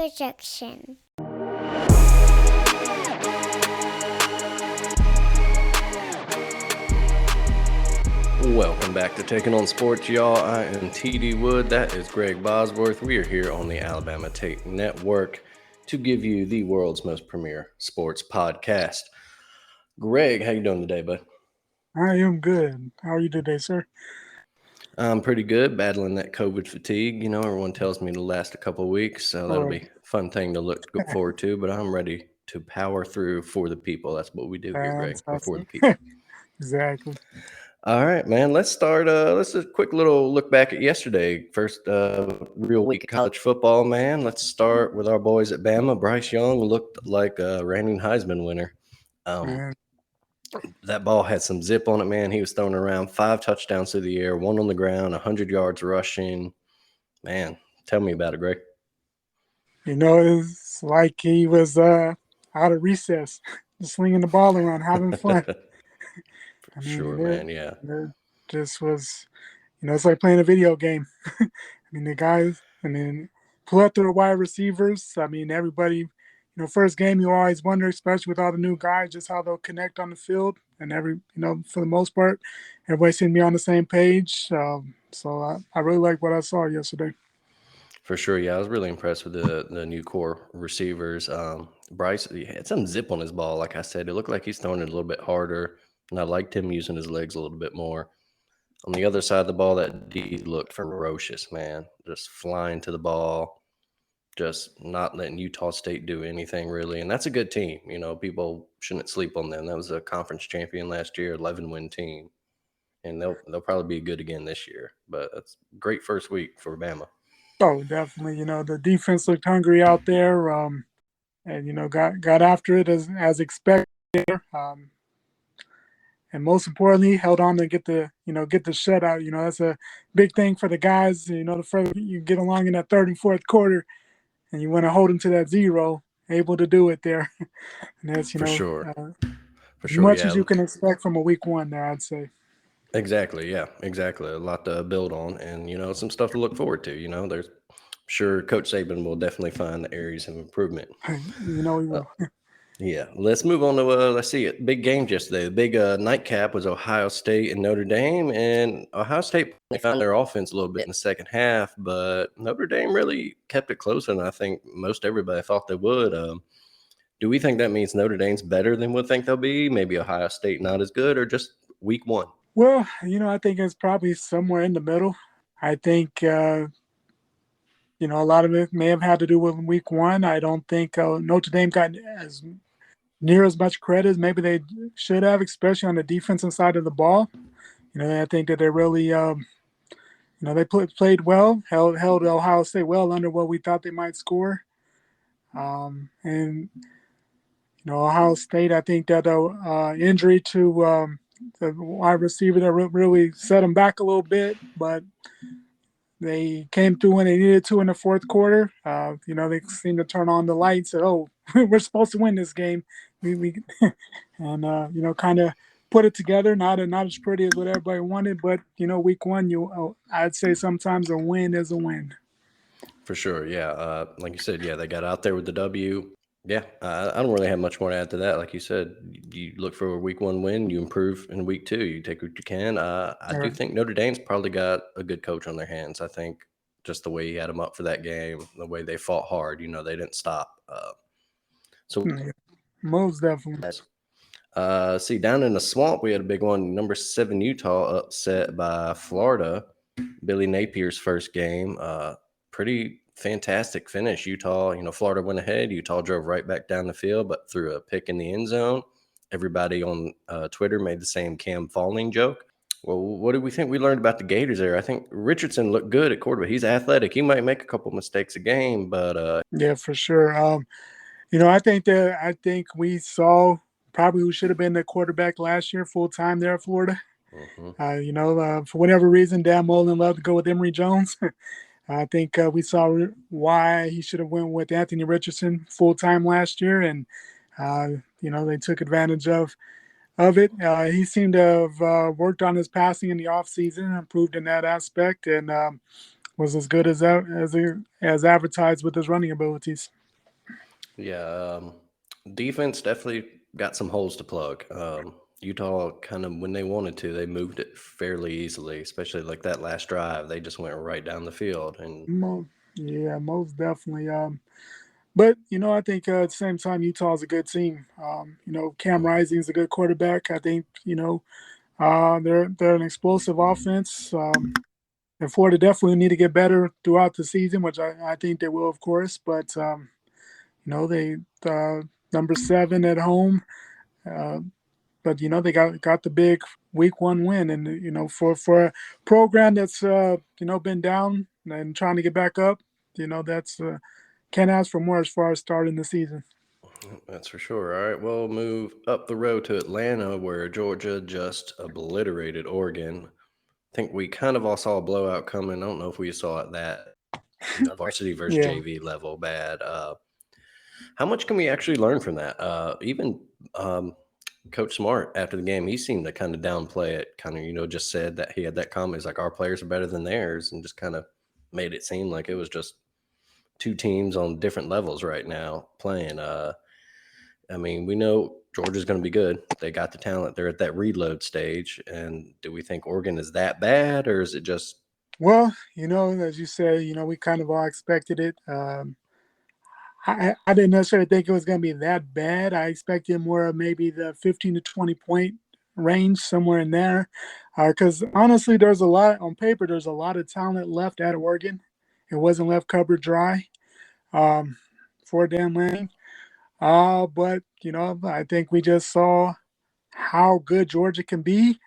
projection. Welcome back to Taking on Sports, y'all. I am TD Wood. That is Greg Bosworth. We are here on the Alabama Take Network to give you the world's most premier sports podcast. Greg, how you doing today, bud? I am good. How are you today, sir? I'm pretty good, battling that COVID fatigue. You know, everyone tells me to last a couple of weeks, so that'll be a fun thing to look forward to. But I'm ready to power through for the people. That's what we do here, Greg. We're for the people. Exactly. All right, man. Let's start. Let's do a quick little look back at yesterday. First real week of college football, man. Let's start with our boys at Bama. Bryce Young looked like a reigning Heisman winner. That ball had some zip on it, man. He was throwing around 5 touchdowns through the air, 1 on the ground, 100 yards rushing. Man, tell me about it, Greg. You know, it's like he was out of recess, just slinging the ball around, having fun. Man. Yeah. It just was, it's like playing a video game. The guys, plethora of wide receivers. Everybody, first game you always wonder, especially with all the new guys, just how they'll connect on the field. And for the most part, everybody seemed to be on the same page. So I really like what I saw yesterday. For sure, yeah. I was really impressed with the new core receivers. Bryce, he had some zip on his ball, like I said. It looked like he's throwing it a little bit harder, and I liked him using his legs a little bit more. On the other side of the ball, that D looked ferocious, man. Just flying to the ball, just not letting Utah State do anything, really. And that's a good team. People shouldn't sleep on them. That was a conference champion last year, 11-win team. And they'll probably be good again this year. But that's a great first week for Bama. Oh, definitely. The defense looked hungry out there, and got after it as expected. And most importantly, held on to get the shutout. That's a big thing for the guys. The further you get along in that third and fourth quarter, and you want to hold them to that 0, able to do it there. And that's for sure. As much as you can expect from a week 1 there, I'd say. Exactly. Yeah, exactly. A lot to build on, and some stuff to look forward to. I'm sure Coach Saban will definitely find the areas of improvement. He will. Yeah. Let's move on to let's see it. Big games yesterday. The big nightcap was Ohio State and Notre Dame, and Ohio State found their offense a little bit in the second half, but Notre Dame really kept it closer than I think most everybody thought they would. Do we think that means Notre Dame's better than we think they'll be? Maybe Ohio State not as good, or just week 1? Well, I think it's probably somewhere in the middle. I think, a lot of it may have had to do with week 1. I don't think Notre Dame got near as much credit as maybe they should have, especially on the defensive side of the ball. I think that they really, they played well, held Ohio State well under what we thought they might score. And Ohio State, I think that injury to the wide receiver that really set them back a little bit, but they came through when they needed to in the fourth quarter. They seemed to turn on the lights. Said, "Oh, we're supposed to win this game." And kind of put it together. Not as pretty as what everybody wanted, but week 1, I'd say sometimes a win is a win. For sure, yeah. Like you said, yeah, they got out there with the W. Yeah, I don't really have much more to add to that. Like you said, you look for a week 1 win, you improve in week 2, you take what you can. I do think Notre Dame's probably got a good coach on their hands. I think just the way he had them up for that game, the way they fought hard, they didn't stop. Most definitely. See, down in the swamp, we had a big one. Number 7 Utah upset by Florida. Billy Napier's first game. Pretty fantastic finish. Utah, Florida went ahead. Utah drove right back down the field, but threw a pick in the end zone. Everybody on Twitter made the same Cam Falling joke. Well, what do we think we learned about the Gators there? I think Richardson looked good at quarterback. He's athletic. He might make a couple mistakes a game, but yeah, for sure. I think we saw probably who should have been the quarterback last year full time there at Florida. For whatever reason, Dan Mullen loved to go with Emory Jones. I think we saw why he should have went with Anthony Richardson full time last year, and they took advantage of it. He seemed to have worked on his passing in the offseason, improved in that aspect, and was as good as advertised with his running abilities. Yeah, defense definitely got some holes to plug. Utah kind of when they wanted to, they moved it fairly easily, especially like that last drive. They just went right down the field, and Yeah, most definitely. But I think at the same time, Utah's a good team. Cam mhm, Rising's a good quarterback. I think they're an explosive offense. And Florida definitely need to get better throughout the season, which I think they will, of course. But they number 7 at home. Uh, but they got the big week 1 win, and for a program that's been down and trying to get back up, that's can't ask for more as far as starting the season. that's for sure. All right, we'll move up the road to Atlanta, where Georgia just obliterated Oregon. I think we kind of all saw a blowout coming. I don't know if we saw it that varsity versus Yeah. JV level bad. How much can we actually learn from that? Even Coach Smart after the game, he seemed to kind of downplay it. Kind of, just said that he had that comment. He's like, "Our players are better than theirs," and just kind of made it seem like it was just two teams on different levels right now playing. I mean, we know Georgia's going to be good. They got the talent. They're at that reload stage. And do we think Oregon is that bad, or is it just Well, as you say, we kind of all expected it. I didn't necessarily think it was going to be that bad. I expected more of maybe the 15 to 20 point range, somewhere in there. Because honestly, there's a lot on paper. There's a lot of talent left at Oregon. It wasn't left covered dry um, for Dan Lanning. But I think we just saw how good Georgia can be.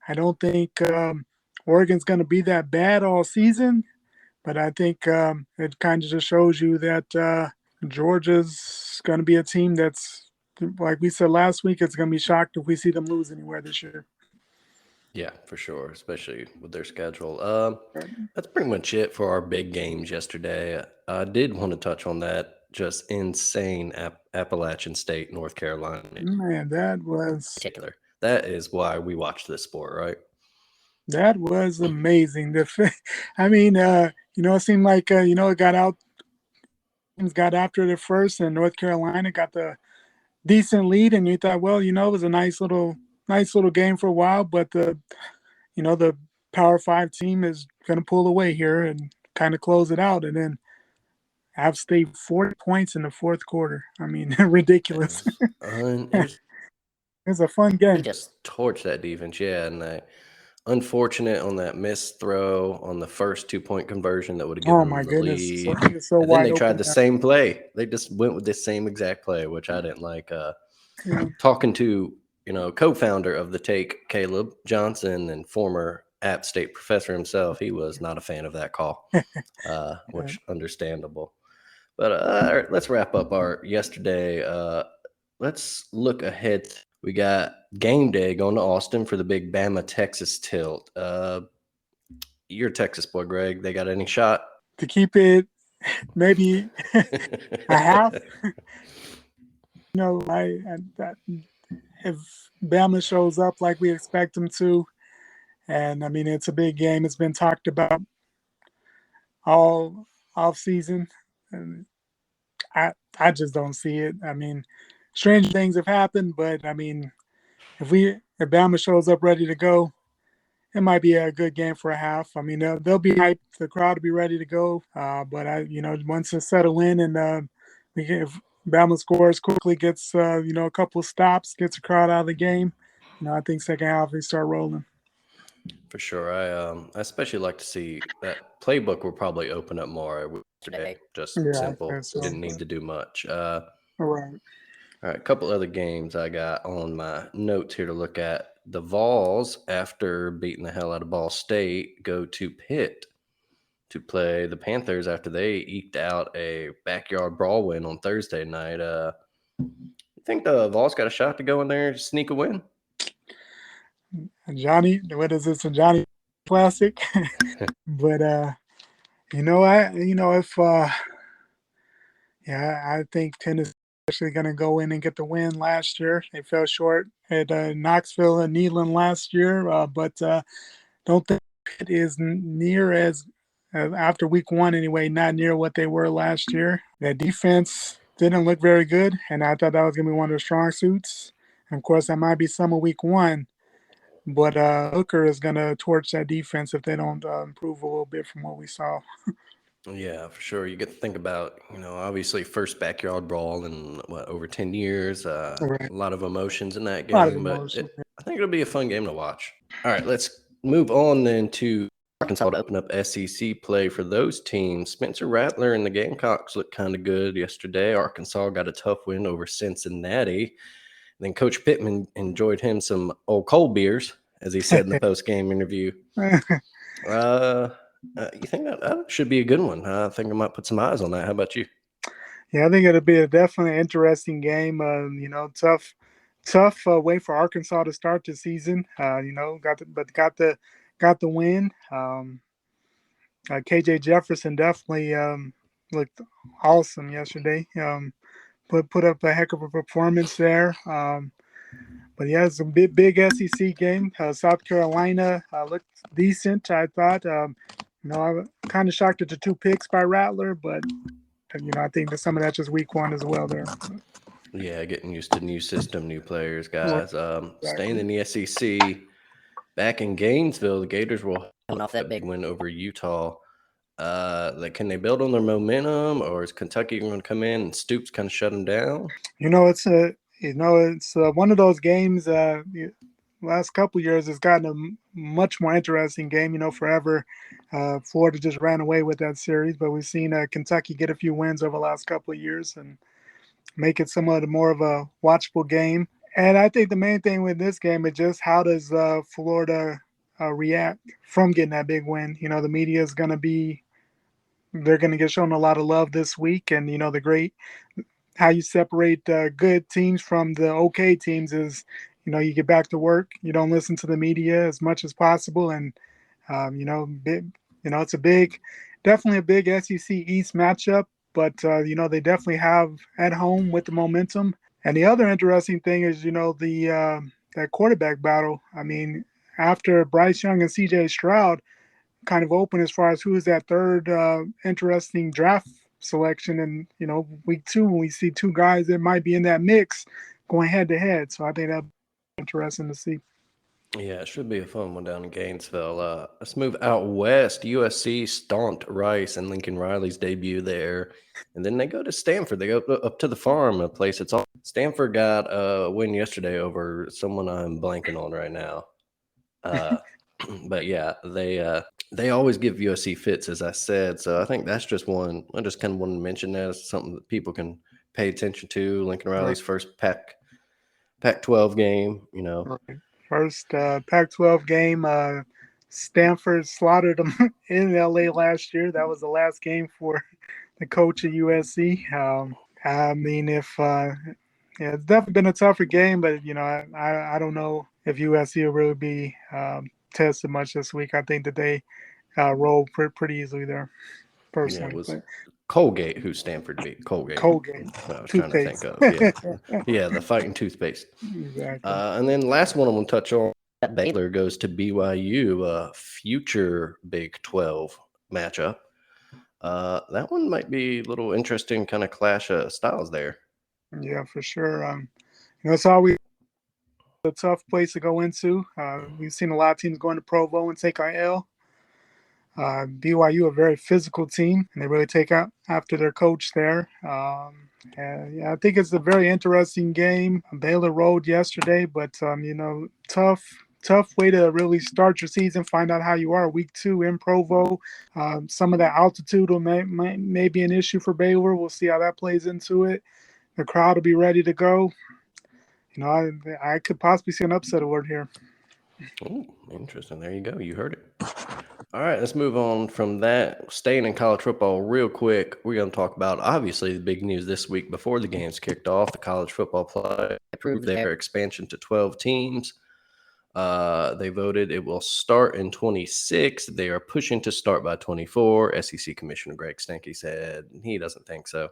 I don't think Oregon's going to be that bad all season, but I think it kind of just shows you that Georgia's going to be a team that's, like we said last week, it's going to be shocked if we see them lose anywhere this year. yeah, for sure, especially with their schedule. Right. That's pretty much it for our big games yesterday. I did want to touch on that just insane Appalachian State, North Carolina in Man, particular. That is why we watch this sport, right? that was amazing. I mean, it seemed like it got out, teams got after it at first, and North Carolina got the decent lead, and you thought, well, it was a nice little game for a while, but the Power Five team is going to pull away here and kind of close it out, and then App State 40 points in the fourth quarter. I mean, It ridiculous. was it was It's a fun they game. just torched that defense, yeah, and unfortunate on that missed throw on the first 2-point conversion that would have Oh given my them the goodness, lead. it's so And then wide they tried open the there. same play. They just went with the same exact play, which I didn't like. Yeah. Talking to, co-founder of the Take, Caleb Johnson, and former App State professor himself, he was not a fan of that call, Yeah. which understandable. But all right, let's wrap up our yesterday. Let's look ahead. We got game day going to Austin for the big Bama Texas tilt. You're a Texas boy, Greg. They got any shot? To keep it maybe a half. That if Bama shows up like we expect them to, and I mean it's a big game. It's been talked about all off season, and I just don't see it. I mean, strange things have happened, but I mean, if Bama shows up ready to go, it might be a good game for a half. I mean, they'll be hyped. The crowd will be ready to go. But once it's settled in and if Bama scores quickly, gets a couple of stops, gets the crowd out of the game, I think second half they start rolling. For sure. I especially like to see that playbook will probably open up more yesterday. Just Yeah, simple. that's so. Didn't need to do much. All right. All right, a couple other games I got on my notes here to look at. The Vols, after beating the hell out of Ball State, go to Pitt to play the Panthers after they eked out a backyard brawl win on Thursday night. You think the Vols got a shot to go in there and sneak a win? Johnny, what is this? A Johnny Classic? But if yeah, I think Tennessee actually going to go in and get the win last year. They fell short at Knoxville and Neyland last year, but don't think it is near as after week one anyway, not near what they were last year. That defense didn't look very good, and I thought that was going to be one of their strong suits. And of course, that might be some of week one, but Hooker is going to torch that defense if they don't improve a little bit from what we saw. Yeah, for sure. You get to think about, obviously first backyard brawl in what, over 10 years. Right. A lot of emotions in that A lot of game, but emotion. I think it'll be a fun game to watch. All right, let's move on then to Arkansas to open up SEC play for those teams. Spencer Rattler and the Gamecocks looked kind of good yesterday. Arkansas got a tough win over Cincinnati. Then Coach Pittman enjoyed him some old cold beers, as he said in the post game interview. Uh, you think that should be a good one? I think I might put some eyes on that. How about you? Yeah, I think it'll be a definitely interesting game. Tough way for Arkansas to start the season. Got the win. KJ Jefferson definitely looked awesome yesterday. Put up a heck of a performance there. But yeah, it's a big SEC game. South Carolina looked decent, I thought. I'm kind of shocked at the 2 picks by Rattler, but I think that some of that's just week one as well there. Yeah, getting used to new system, new players, Right, guys. Staying exactly. in the SEC, back in Gainesville, the Gators will coming off that big win over Utah. Can they build on their momentum, or is Kentucky going to come in and Stoops kind of shut them down? It's one of those games. Last couple years, it's gotten a much more interesting game. Forever, Florida just ran away with that series, but we've seen Kentucky get a few wins over the last couple of years and make it somewhat more of a watchable game. And I think the main thing with this game is just how does Florida react from getting that big win. The media is going to be they're going to get shown a lot of love this week, and the great how you separate good teams from the okay teams is you get back to work, you don't listen to the media as much as possible, and it's definitely a big SEC East matchup, but they definitely have at home with the momentum. And the other interesting thing is the that quarterback battle. I mean, after Bryce Young and CJ Stroud kind of open as far as who is that third interesting draft selection. And week two, when we see two guys that might be in that mix going head to head. So I think that'd be interesting to see. Yeah, it should be a fun one down in Gainesville. Let's move out west. USC stomped Rice and Lincoln Riley's debut there. And then they go to Stanford. They go up to the farm, a place it's all. Stanford got a win yesterday over someone I'm blanking on right now. Uh, but yeah, they always give USC fits, as I said. So I think that's just one. I just kind of wanted to mention that as something that people can pay attention to. Lincoln Right, Riley's first Pac-12 game. right. First Pac-12 game. Stanford slaughtered them in LA last year. That was the last game for the coach at USC. I mean, if yeah, it's definitely been a tougher game, but I don't know if USC will really be tested much this week. I think that they roll pretty easily there, Yeah, it personally. was But Colgate who Stanford beat. Colgate. Colgate That's what I was trying to think toothpaste. of. Yeah, yeah, the fighting toothpaste. Exactly. And then last one I'm going to touch on. That Baylor goes to BYU, future Big 12 matchup. That one might be a little interesting, kind of clash of styles there. Yeah, for sure. It's always a tough place to go into. We've seen a lot of teams going to Provo and take our L. BYU, a very physical team, and they really take out after their coach there. And yeah, I think it's a very interesting game. Baylor rolled yesterday, but tough way to really start your season. Find out how you are week 2 in Provo. Some of that altitude may be an issue for Baylor. We'll see how that plays into it. The crowd will be ready to go. I could possibly see an upset alert here. Oh, interesting. There you go. You heard it. All right, let's move on from that. Staying in college football real quick, we're going to talk about obviously the big news this week before the games kicked off. The college football play approved their expansion to 12 teams. They voted it will start in 26. They are pushing to start by 24. SEC Commissioner Greg Stanky said he doesn't think so.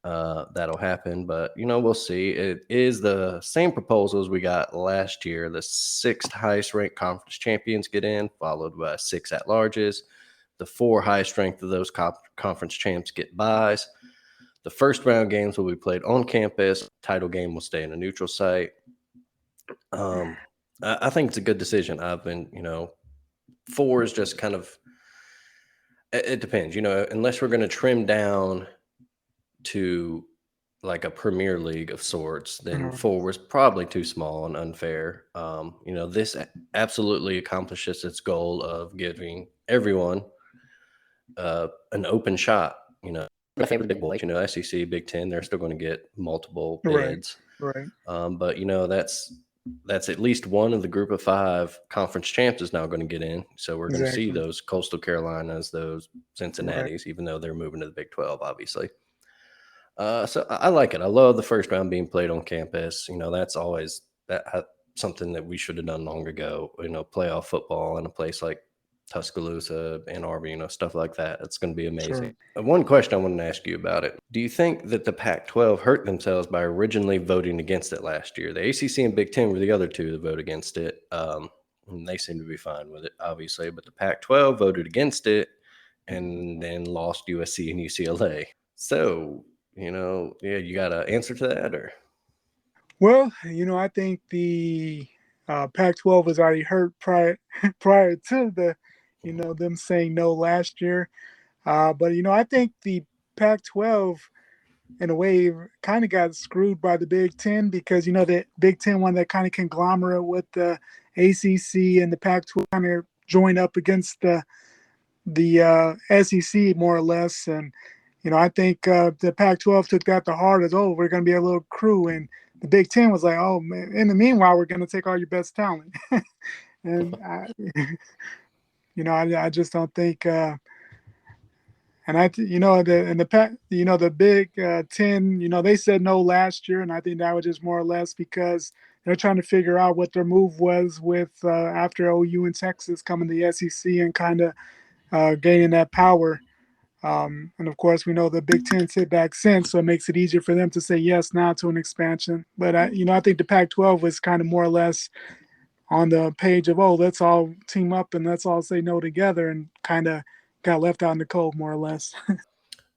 That'll happen, but we'll see. It is the same proposals we got last year. The 6th highest ranked conference champions get in, followed by 6 at-larges. The four high strength of those conference champs get buys. The first round games will be played on campus. Title game will stay in a neutral site. Um, I think it's a good decision. I've been, four is just kind of, it depends, unless we're going to trim down to like a Premier League of sorts, then Mhm. four was probably too small and unfair. This absolutely accomplishes its goal of giving everyone an open shot. My favorite big boys, SEC, Big Ten, they're still going to get multiple Right. bids. Right. But that's at least one of the group of five conference champs is now going to get in. So we're going to see Exactly. those Coastal Carolinas, those Right. Cincinnati's, even though they're moving to the Big 12, obviously. So I like it. I love the first round being played on campus. That's always something that we should have done long ago. Playoff football in a place like Tuscaloosa, Ann Arbor, stuff like that. It's going to be amazing. Sure. One question I wanted to ask you about it. Do you think that the Pac-12 hurt themselves by originally voting against it last year? The ACC and Big Ten were the other two to vote against it. And they seem to be fine with it, obviously. But the Pac-12 voted against it and then lost USC and UCLA. So, yeah, you got an answer to that, or? Well, I think the Pac-12 was already hurt prior prior to them saying no last year. But I think the Pac-12 in a way kind of got screwed by the Big Ten because the Big Ten one that kind of conglomerate with the ACC and the Pac-12 kind of join up against the SEC more or less, and I think the Pac-12 took that to heart as, oh, we're going to be a little crew, and the Big Ten was like, oh man, in the meanwhile we're going to take all your best talent, and I just don't think. And the pack, the Big Ten, they said no last year, and I think that was just more or less because they're trying to figure out what their move was with after OU and Texas coming to the SEC and kind of gaining that power. And of course, we know the Big Ten sit back since, so it makes it easier for them to say yes now to an expansion. But I think the Pac-12 was kind of more or less on the page of, oh, let's all team up and let's all say no together, and kind of got left out in the cold more or less.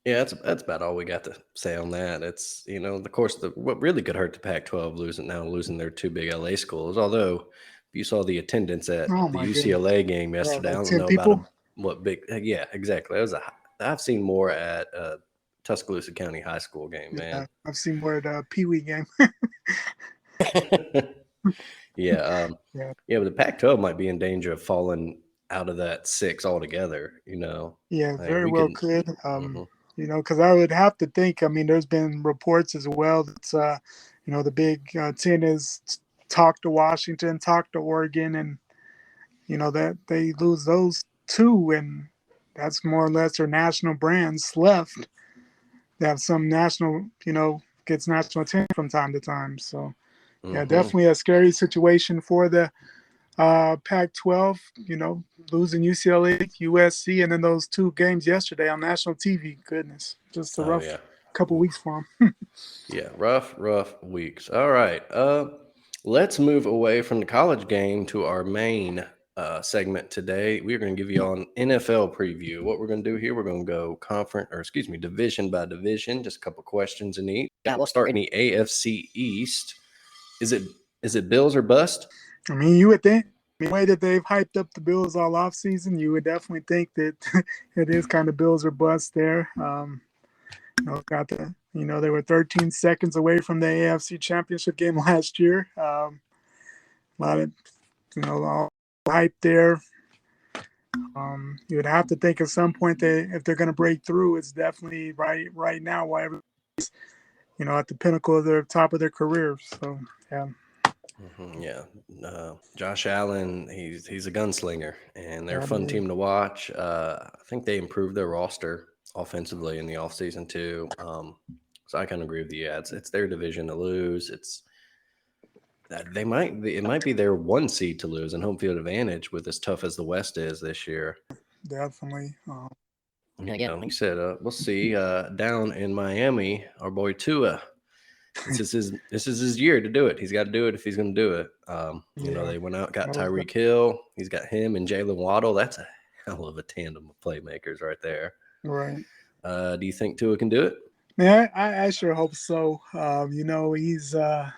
Yeah, that's about all we got to say on that. It's of course, what really could hurt the Pac-12 losing their two big LA schools. Although, if you saw the attendance at Oh the my goodness. UCLA game yesterday, I Like don't 10 know about people. what big. Yeah, exactly. I've seen more at Tuscaloosa County High School game, man. Yeah, I've seen more at Pee Wee game. Yeah, Yeah. yeah, but the Pac-12 might be in danger of falling out of that six altogether. Yeah, Like very we well could. could. Mhm. Because I would have to think. I mean, there's been reports as well that the Big Ten has talked to Washington, talked to Oregon, and that they lose those two, and that's more or less their national brands left. They have some national, gets national attention from time to time. So yeah, Mhm. definitely a scary situation for the Pac-12, losing UCLA, USC, and then those two games yesterday on national TV. Goodness, just a Oh rough yeah. couple weeks for them. Yeah, rough weeks. All right. Let's move away from the college game to our main segment today. We're going to give you all an NFL preview. What we're going to do here, we're going to go division by division, just a couple questions in each. We'll start in the AFC East. Is it Bills or bust? I mean, you would think the way that they've hyped up the Bills all off season, you would definitely think that it is kind of Bills or bust there. Got they were 13 seconds away from the AFC Championship game last year. A lot of all hype there. You would have to think at some point that if they're going to break through, it's definitely right now while everybody's at the pinnacle of their top of their career. So yeah. Yeah, Josh Allen, he's a gunslinger, and they're a Yeah, fun team to watch. I think they improved their roster offensively in the offseason too. So I kind of agree with you. Yeah, it's their division to lose. It's it might be their one seed to lose and home field advantage with as tough as the West is this year. definitely. Yeah, like you said, we'll see. Down in Miami, our boy Tua. This is his year to do it. He's got to do it if he's going to do it. Yeah, They went out, got no doubt. Tyreek Hill. He's got him and Jalen Waddle. That's a hell of a tandem of playmakers right there. Right. Do you think Tua can do it? Yeah, I sure hope so. He's a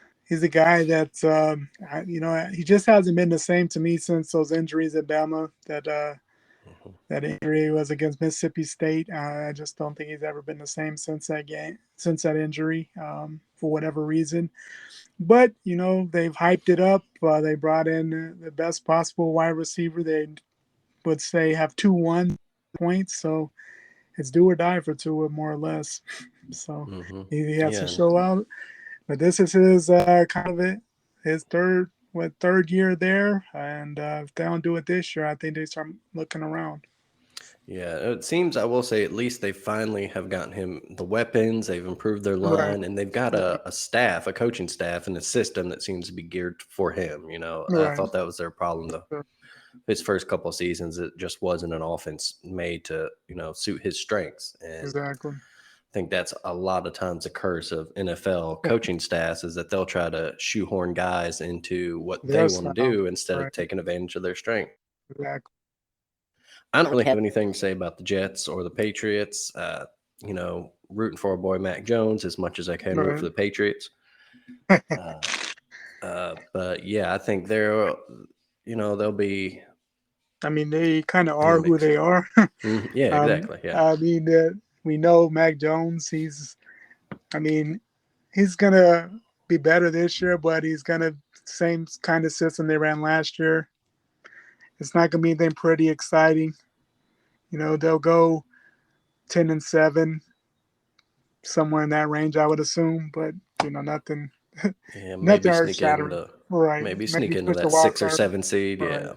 guy that he just hasn't been the same to me since those injuries at Bama. Mhm. That injury was against Mississippi State. I just don't think he's ever been the same since that game, since that injury, for whatever reason. But they've hyped it up. They brought in the best possible wide receiver. They would say have 2-1 points, so it's do or die for Tua, more or less. So Mhm. he has to Yeah, show out. But this is his his third year there, and if they don't do it this year, I think they start looking around. yeah. It seems, I will say, at least they finally have gotten him the weapons. They've improved their Right, line, and they've got a staff, a coaching staff, and a system that seems to be geared for him. I right, thought that was their problem. His first couple of seasons, it just wasn't an offense made to suit his strengths, and exactly. I think that's a lot of times a curse of NFL coaching staffs is that they'll try to shoehorn guys into what they Their want to style, do instead of right? taking advantage of their strength. Exactly. I don't really have anything to say about the Jets or the Patriots. Rooting for our boy Mac Jones as much as I can root for Right. the Patriots. Uh, but yeah, I think they'll be I mean, they kind of in the are who mix. they are. Mhm. Yeah, exactly. Yeah. I mean, we know Mac Jones. I mean, he's gonna be better this year, but he's gonna same kind of system they ran last year. It's not gonna be anything pretty exciting. They'll go 10-7, somewhere in that range, I would assume. But nothing, Yeah, nothing maybe earth sneak shattering. into Right? maybe sneak Maybe into push the that wild 6 or card. 7 seed. Right. Yeah.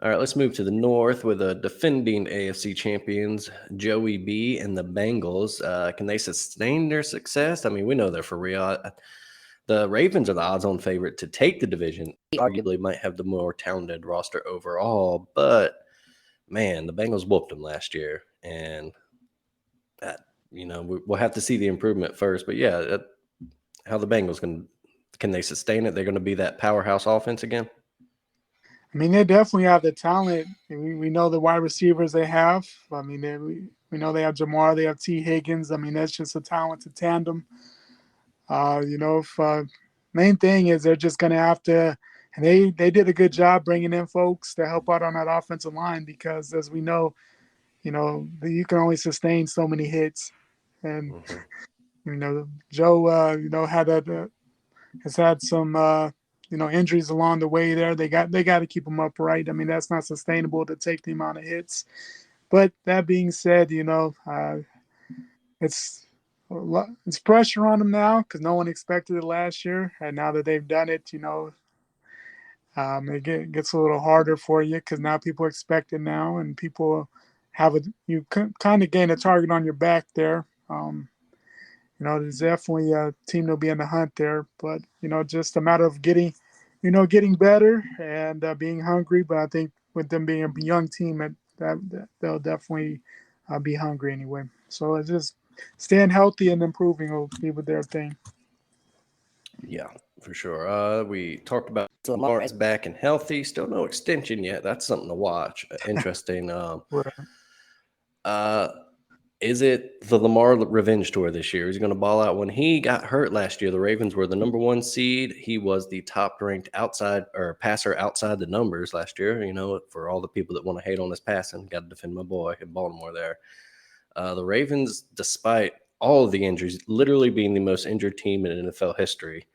All right, let's move to the north with the defending AFC champions, Joey B and the Bengals. Can they sustain their success? I mean, we know they're for real. The Ravens are the odds-on favorite to take the division. They arguably might have the more talented roster overall, but man, the Bengals whooped them last year, and that, we'll have to see the improvement first. But yeah, how the Bengals can they sustain it? They're going to be that powerhouse offense again. I mean, they definitely have the talent. We know the wide receivers they have. I mean, we know they have Jamar, they have T. Higgins. I mean, that's just a talented tandem. If main thing is they're just going to have to, and they did a good job bringing in folks to help out on that offensive line because, as we know, you can only sustain so many hits, and Hmm. Joe, has had some injuries along the way there. They got to keep him upright. I mean, that's not sustainable to take the amount of hits. But that being said, it's it's pressure on them now because no one expected it last year, and now that they've done it, gets a little harder for you because now people expect it now, and people you kind of gain a target on your back there. There's definitely a team that'll be in the hunt there, but just a matter of getting better and being hungry. But I think with them being a young team, that they'll definitely be hungry anyway. So it's just staying healthy and improving will be with their thing. Yeah, for sure. We talked about Lamar is back and healthy. Still no extension yet. That's something to watch. Interesting. Right. Uh, is it the Lamar revenge tour this year? He's going to ball out. When he got hurt last year, the Ravens were the number one seed. He was the top ranked outside or passer outside the numbers last year. For all the people that want to hate on his passing, got to defend my boy in Baltimore there. The Ravens, despite all of the injuries, literally being the most injured team in NFL history,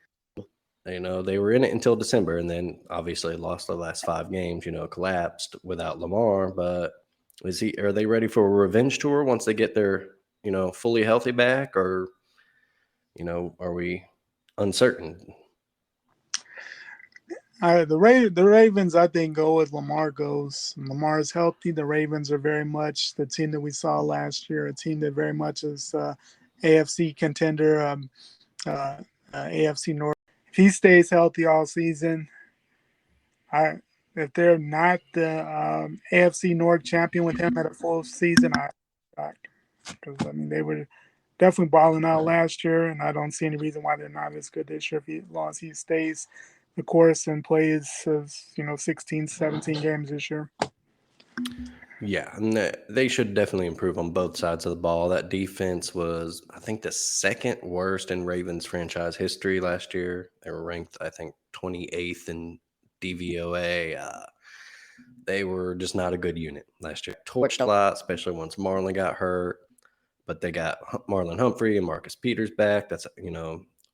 they were in it until December, and then obviously lost the last 5 games. Collapsed without Lamar. But are they ready for a revenge tour once they get their fully healthy back, or are we uncertain? The Ravens, I think, go as Lamar goes. Lamar is healthy. The Ravens are very much the team that we saw last year, a team that very much is AFC contender, uh, AFC North. If he stays healthy all season, I if they're not the AFC North champion with him at a full season, because I mean they were definitely balling out last year, and I don't see any reason why they're not as good this year as long as he stays the course and plays 16, 17 games this year. Yeah, and they should definitely improve on both sides of the ball. That defense was, I think, the second worst in Ravens franchise history last year. They were ranked, I think, 28th in DVOA. They were just not a good unit last year. Torched a lot, especially once Marlon got hurt. But they got Marlon Humphrey and Marcus Peters back. That's,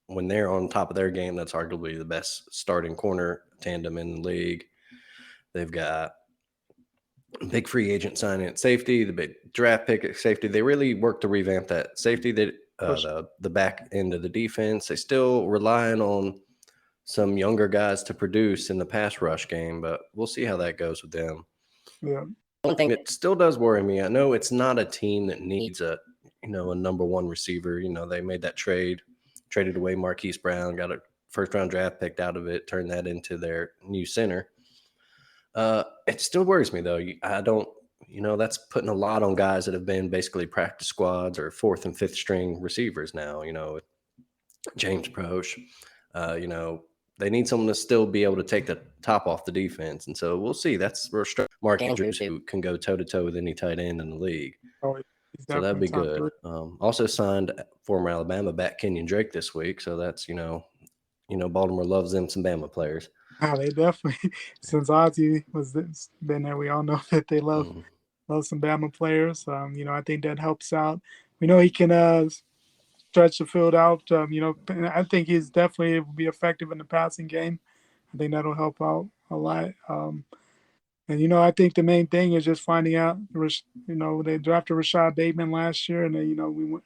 when they're on top of their game, that's arguably the best starting corner tandem in the league. They've got big free agent signing at safety, the big draft pick at safety. They really worked to revamp that safety, that For sure. the back end of the defense. They still relying on some younger guys to produce in the pass rush game, but we'll see how that goes with them. Yeah. One thing that still does worry me, I know it's not a team that needs a number one receiver. They made that traded away Marquise Brown, got a first round draft picked out of it, turned that into their new center. It still worries me though. I don't, that's putting a lot on guys that have been basically practice squads or fourth and fifth string receivers now. James Proche. They need someone to still be able to take the top off the defense, and so we'll see. That's where Mark Andrews, who can go toe to toe with any tight end in the league. Oh, he's So that'd definitely be top good. three. Also signed former Alabama back Kenyon Drake this week, so that's Baltimore loves them some Bama players. Oh, they definitely since Ozzy been there, we all know that they Mhm. love some Bama players. I think that helps out. We know he can stretch the field out. And I think he's definitely will be effective in the passing game. I think that'll help out a lot. And I think the main thing is just finding out. They drafted Rashad Bateman last year, and we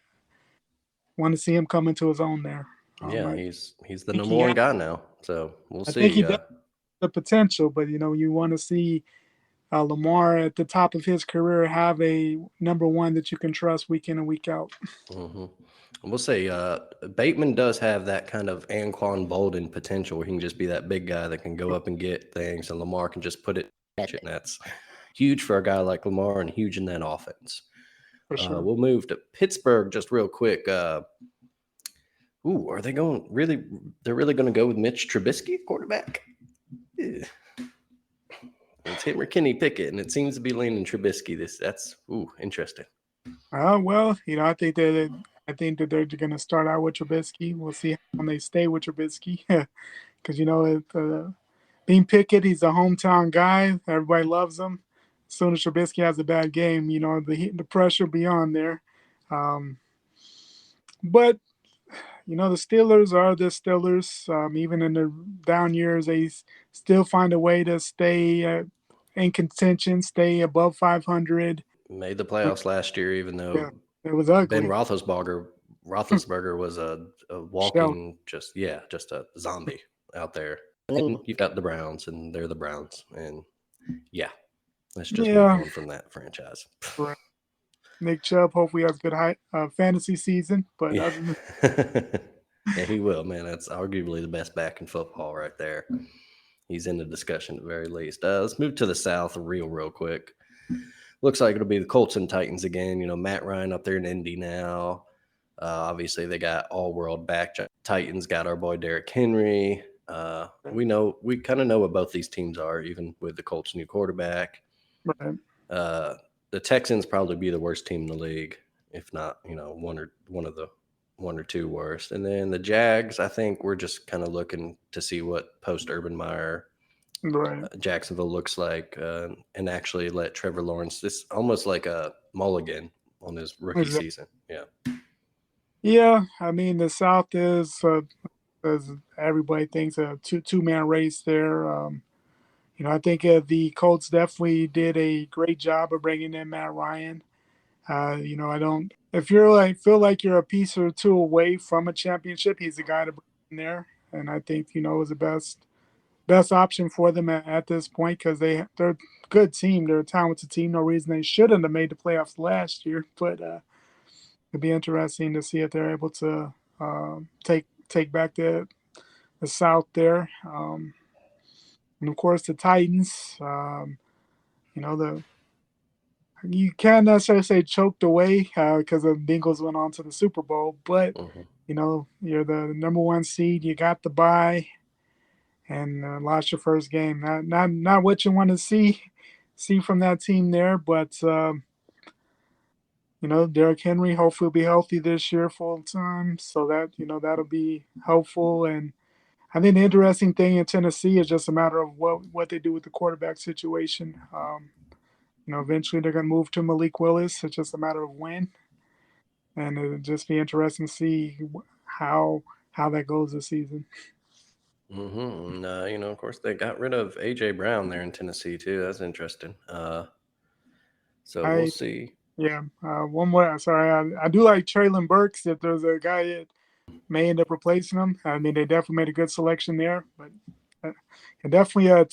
want to see him come into his own there. Yeah, I he's the think number he one has. guy now, so we'll I think he see. does have the potential, but you want to see Lamar at the top of his career have a number one that you can trust week in and week out. hmm We'll say Bateman does have that kind of Anquan Bolden potential where he can just be that big guy that can go up and get things, and Lamar can just put it. And that's huge for a guy like Lamar and huge in that offense. For sure. We'll move to Pittsburgh just real quick. Are they going really? They're really going to go with Mitch Trubisky, quarterback? Yeah. It's him or Kenny Pickett, and it seems to be leaning Trubisky. That's interesting. Well, I think that they're going to start out with Trubisky. We'll see how long they stay with Trubisky, because being Pickett, he's a hometown guy. Everybody loves him. As soon as Trubisky has a bad game, the pressure beyond there. Um, but the Steelers are the Steelers. Even in the down years, they still find a way to stay in contention, stay above 500. Made the playoffs last year, even Yeah, though it was Ben ugly. Roethlisberger was a Shell. walking, just a zombie out there. And then you've got the Browns, and they're the Browns, and yeah, let's just move Yeah, on from that franchise. right. Nick Chubb hopefully has a good fantasy season, but Yeah, other than yeah, he will, man. That's arguably the best back in football right there. He's in the discussion at the very least. Let's move to the South real quick. Looks like it'll be the Colts and Titans again. Matt Ryan up there in Indy now. Obviously, they got all world back. Titans got our boy Derrick Henry. We kind of know what both these teams are, even with the Colts' new quarterback. right, Uh, the Texans probably be the worst team in the league, if not, one or two worst. And then the Jags, I think we're just kind of looking to see what post Urban Meyer right. Jacksonville looks like, and actually let Trevor Lawrence. This almost like a mulligan on his rookie Exactly. season. Yeah. Yeah, I mean the South is, as everybody thinks, a two-man race there. I think the Colts definitely did a great job of bringing in Matt Ryan. I don't. If you're like feel like you're a piece or two away from a championship, he's the guy to bring in there, and I think is the best option for them at this point because they're a good team. They're a talented team. No reason they shouldn't have made the playoffs last year, but it'd be interesting to see if they're able to take back the South there. And of course, the Titans. The you can't necessarily say choked away because the Bengals went on to the Super Bowl, but hmm you're the number one seed. You got the bye and lost your first game. Not what you want to see. see from that team there. But Derrick Henry hopefully will be healthy this year full time, so that that'll be helpful. And I think the interesting thing in Tennessee is just a matter of what they do with the quarterback situation. Eventually they're going to move to Malik Willis. It's just a matter of when, and it'll just be interesting to see how how that goes this season. And, of course, they got rid of AJ Brown there in Tennessee too. That's interesting. So we'll I see. Yeah, one more. Sorry, I do like Traylon Burks. If there's a guy that may end up replacing him, I mean they definitely made a good selection there. But uh, definitely a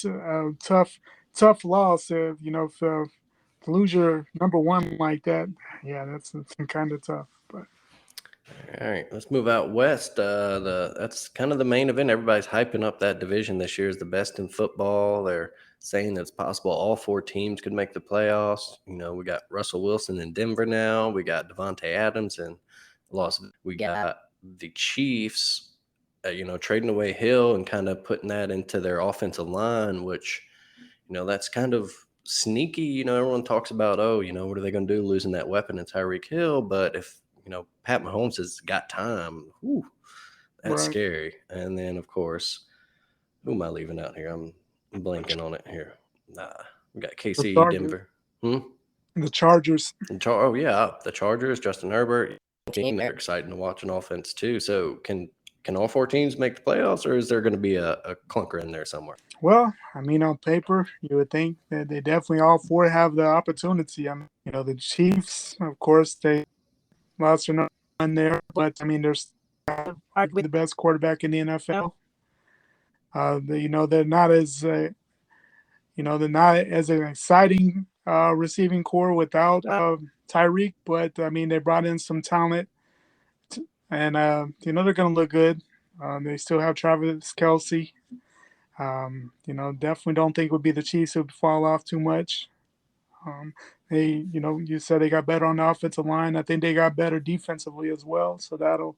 tough loss. To lose your number one like that, yeah, that's kind of tough. But All right, let's move out west. That's kind of the main event. Everybody's hyping up that division this year as the best in football. They're saying that it's possible all four teams could make the playoffs. We got Russell Wilson in Denver now. We got Devontae Adams in Las Vegas. We got the Chiefs, trading away Hill and kind of putting that into their offensive line, which that's kind of sneaky. Everyone talks about, oh, what are they going to do losing that weapon in Tyreek Hill? But if Pat Mahomes has got time, whew, that's right, scary. And then, of course, who am I leaving out here? I'm blanking on it here. Nah, we got the KC, Chargers, Denver. Hmm? the Chargers. Oh, yeah, the Chargers, Justin Herbert. Team, they're exciting to watch an offense, too. So can all four teams make the playoffs, or is there going to be a clunker in there somewhere? Well, I mean, on paper, you would think that they definitely all four have the opportunity. I mean, the Chiefs, of course, they lost their number one there, but I mean, there's arguably the best quarterback in the NFL. They're not as they're not as an exciting receiving core without Tyreek, but I mean, they brought in some talent, and they're going to look good. They still have Travis Kelsey. Definitely don't think it would be the Chiefs who would fall off too much. Um, you said they got better on the offensive line. I think they got better defensively as well. So they'll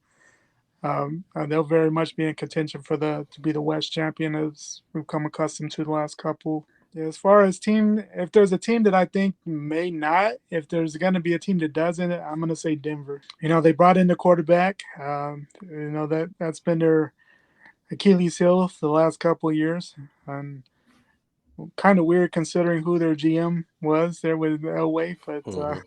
very much be in contention for the to be the West champion as we've come accustomed to the last couple. Yeah, as far as team, if there's a team that I think may not, if there's going to be a team that doesn't, I'm going to say Denver. They brought in the quarterback. That's been their Achilles heel the last couple of years, and kind of weird considering who their GM was there with Elway, Hmm.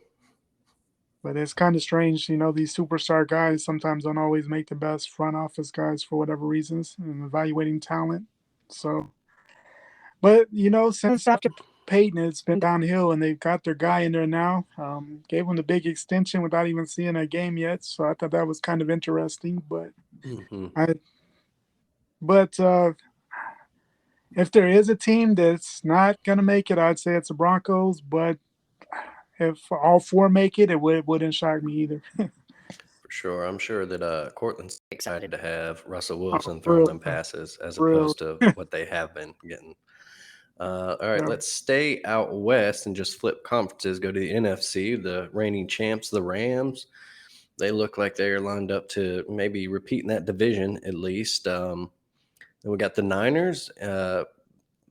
but it's kind of strange. These superstar guys sometimes don't always make the best front office guys for whatever reasons and evaluating talent. So, but since after Peyton, it's been downhill, and they've got their guy in there now. Gave him the big extension without even seeing a game yet, so I thought that was kind of interesting. Hmm. I, but if there is a team that's not going to make it, I'd say it's the Broncos. But if all four make it, wouldn't shock me either. For sure. I'm sure that Cortland's excited to have Russell Oh, Wilson throwing real, them passes as real. opposed to what they have been getting. All right, Yeah. let's stay out west and just flip conferences. Go to the NFC. The reigning champs, the Rams. They look like they're lined up to maybe repeat in that division at least. Then we got the Niners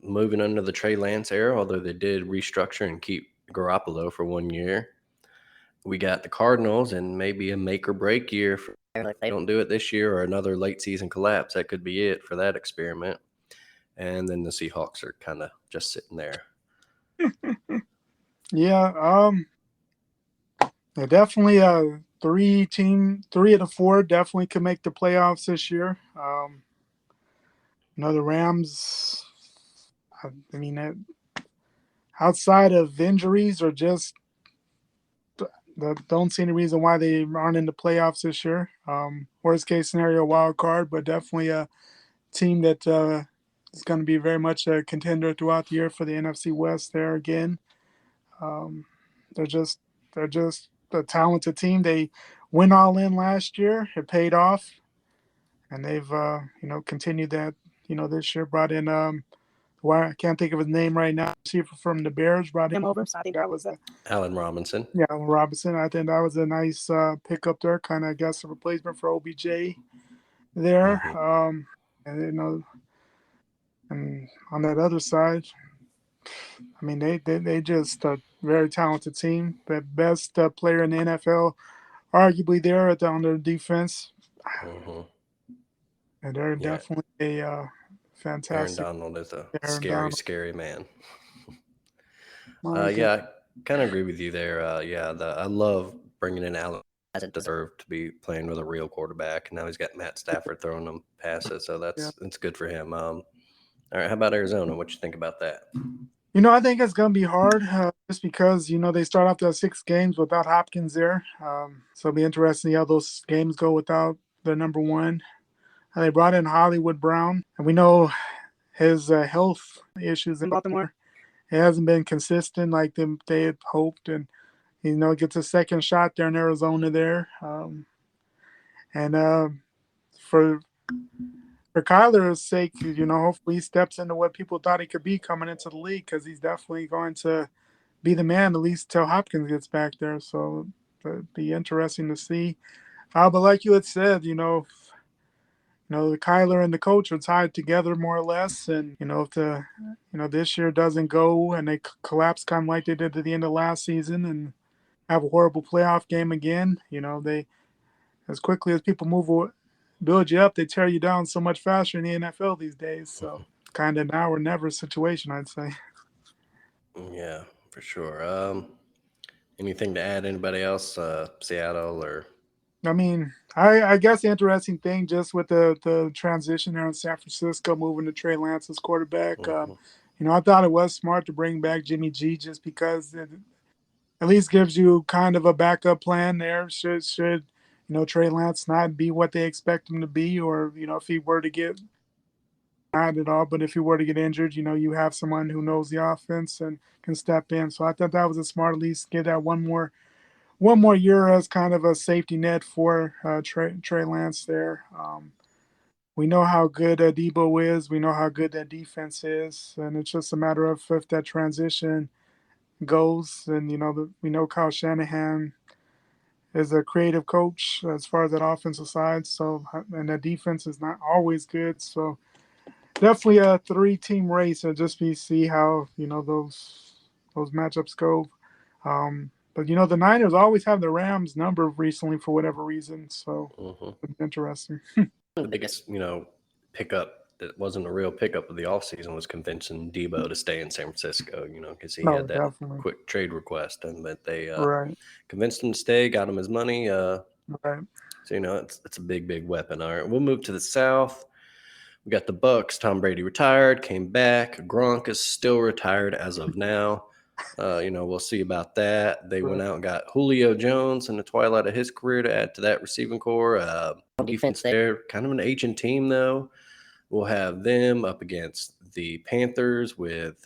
moving under the Trey Lance era, although they did restructure and keep Garoppolo for 1 year. We got the Cardinals and maybe a make or break year. If they don't do it this year or another late season collapse, that could be it for that experiment. And then the Seahawks are kind of just sitting there. Yeah, they're definitely three of the four definitely could make the playoffs this year. The Rams, I mean, outside of injuries or just don't see any reason why they aren't in the playoffs this year. Worst case scenario, wild card, but definitely a team that is going to be very much a contender throughout the year for the NFC West. There again, um, they're just they're just a talented team. They went all in last year. It paid off, and they've continued that. This year brought in why I can't think of his name right now. Receiver from the Bears brought him over. So I think that was Allen Robinson. yeah, Allen Robinson. I think that was a nice pickup there, kind of I guess a replacement for OBJ there. Hmm. And and on that other side, I mean, they just a very talented team. The best player in the NFL, arguably there at on their defense, Hmm. and they're Yeah, definitely a Aaron fantastic Donald is a Aaron scary, Donald. scary man. My God, Yeah, I kind of agree with you there. Yeah, I love bringing in Allen. Hasn't deserved to be playing with a real quarterback. Now he's got Matt Stafford throwing him passes, so yeah. that's good for him. All right, how about Arizona? What you think about that? I think it's gonna be hard just because they start off the 6 games without Hopkins there. So it'll be interesting to see how those games go without their number one. They brought in Hollywood Brown, and we know his health issues in Baltimore. It hasn't been consistent like they had hoped, and gets a second shot there in Arizona there. And for Kyler's sake, hopefully he steps into what people thought he could be coming into the league because he's definitely going to be the man at least till Hopkins gets back there. So it'd be interesting to see. But like you had said, the Kyler and the coach are tied together more or less, and if this year doesn't go and they collapse kind of like they did at the end of last season and have a horrible playoff game again, they as quickly as people build you up, they tear you down so much faster in the NFL these days. So kind of now or never situation, I'd say. Yeah, for sure. Anything to add? Anybody else? Seattle or? I mean, I guess the interesting thing just with the transition there in San Francisco, moving to Trey Lance as quarterback, Mhm. I thought it was smart to bring back Jimmy G just because it at least gives you kind of a backup plan there. Should Trey Lance not be what they expect him to be, or if he were to get not at all, but if he were to get injured, you have someone who knows the offense and can step in. So I thought that was a smart, at least get that one more year as kind of a safety net for Trey Lance there. We know how good Debo is. We know how good that defense is, and it's just a matter of if that transition goes. And we know Kyle Shanahan is a creative coach as far as that offensive side. So and that defense is not always good. So definitely a three-team race, and just be see how those matchups go. But the Niners always have the Rams number recently for whatever reason, so Mhm. it's interesting. The biggest, pickup that wasn't a real pickup of the offseason was convincing Debo to stay in San Francisco, because he No, had that definitely. quick trade request, and but they Right, convinced him to stay, got him his money. right, So it's a big, big weapon. All right, we'll move to the South. We got the Bucks. Tom Brady retired, came back. Gronk is still retired as of now. We'll see about that. They went right, out and got Julio Jones in the twilight of his career to add to that receiving core. Defense there, kind of an aging team though. We'll have them up against the Panthers with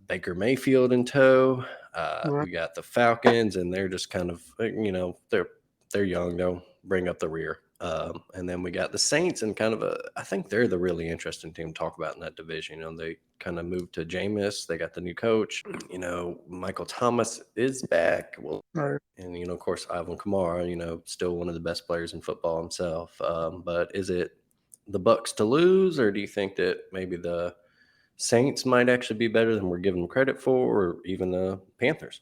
Baker Mayfield in tow. right, We got the Falcons, and they're just kind of they're young. They'll bring up the rear. And then we got the Saints, and kind of I think they're the really interesting team to talk about in that division. They kind of moved to Jameis. They got the new coach. Michael Thomas is back. Well, right. and of course, Ivan Kamara. Still one of the best players in football himself. But is it the Bucks to lose, or do you think that maybe the Saints might actually be better than we're giving them credit for, or even the Panthers?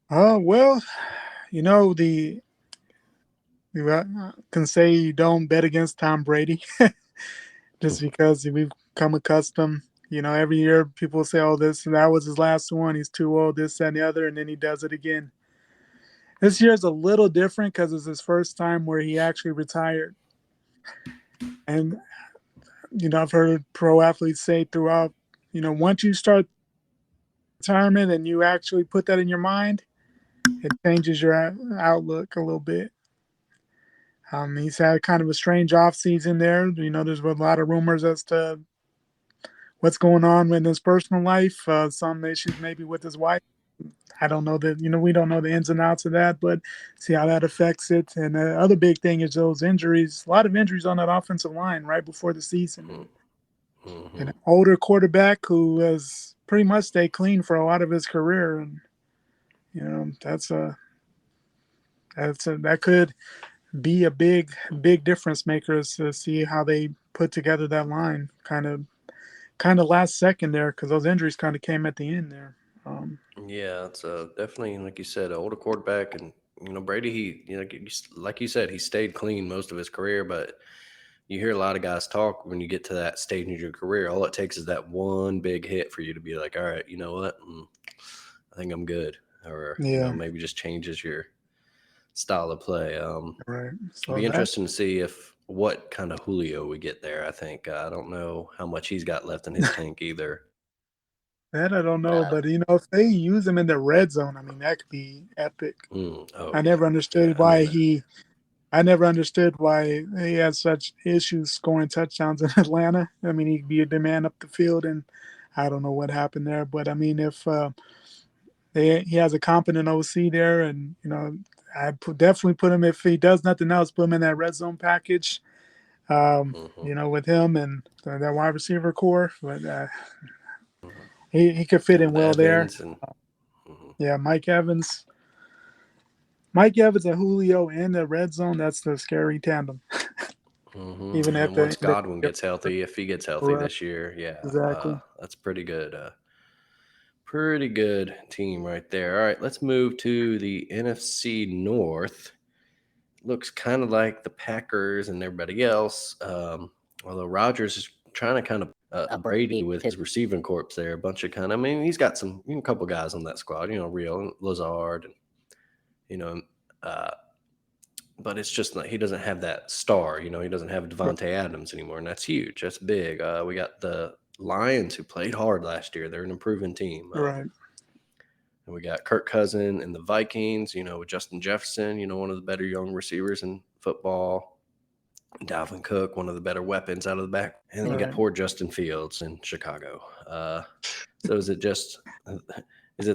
Well, the you can say you don't bet against Tom Brady just because we've come accustomed. Every year people say, "Oh, this and that was his last one. He's too old. This that, and the other," and then he does it again. This year is a little different because it's his first time where he actually retired. And, I've heard pro athletes say throughout, once you start retirement and you actually put that in your mind, it changes your outlook a little bit. He's had kind of a strange off season there. There's a lot of rumors as to what's going on in his personal life, some issues maybe with his wife. I don't know that, we don't know the ins and outs of that, but see how that affects it. And the other big thing is those injuries, a lot of injuries on that offensive line right before the season. And Mm-hmm. an older quarterback who has pretty much stayed clean for a lot of his career. And, that could be a big, big difference maker to see how they put together that line. Kind of kind of last second there because those injuries kind of came at the end there. Um, Yeah, it's definitely like you said, an older quarterback, and Brady. Like you said, he stayed clean most of his career, but you hear a lot of guys talk when you get to that stage in your career. All it takes is that one big hit for you to be like, all right, you know what? I think I'm good, or yeah, maybe just changes your style of play. right. It'll So be that interesting to see if what kind of Julio we get there. I think I don't know how much he's got left in his tank either. that I don't know, but if they use him in the red zone, I mean that could be epic. Oh I yeah, never yeah. understood I why mean, he. I never understood why he had such issues scoring touchdowns in Atlanta. I mean, he'd be the man up the field, and I don't know what happened there. But I mean, if he has a competent OC there, and definitely put him if he does nothing else, put him in that red zone package. hmm With him and that wide receiver core, but hmm he could fit in with well there. Evans and hmm Yeah, Mike Evans and Julio in the red zone. That's the scary tandem. Even and at then the once end of Godwin the gets healthy, if he gets healthy right, this year, yeah, exactly. that's pretty good. Pretty good team right there. All right, let's move to the NFC North. Looks kind of like the Packers and everybody else. Although Rodgers is trying to kind of Brady with his receiving corps there. A bunch of kind of, I mean, he's got a couple guys on that squad, Real Lazard, and, you know, uh, but it's just like he doesn't have that star. He doesn't have Right, Devontae Adams anymore, and that's huge. That's big. We got the Lions who played hard last year. They're an improving team. right, And we got Kirk Cousin and the Vikings, with Justin Jefferson, one of the better young receivers in football. Dalvin Cook, one of the better weapons out of the back. And then you got right. poor Justin Fields in Chicago. So is it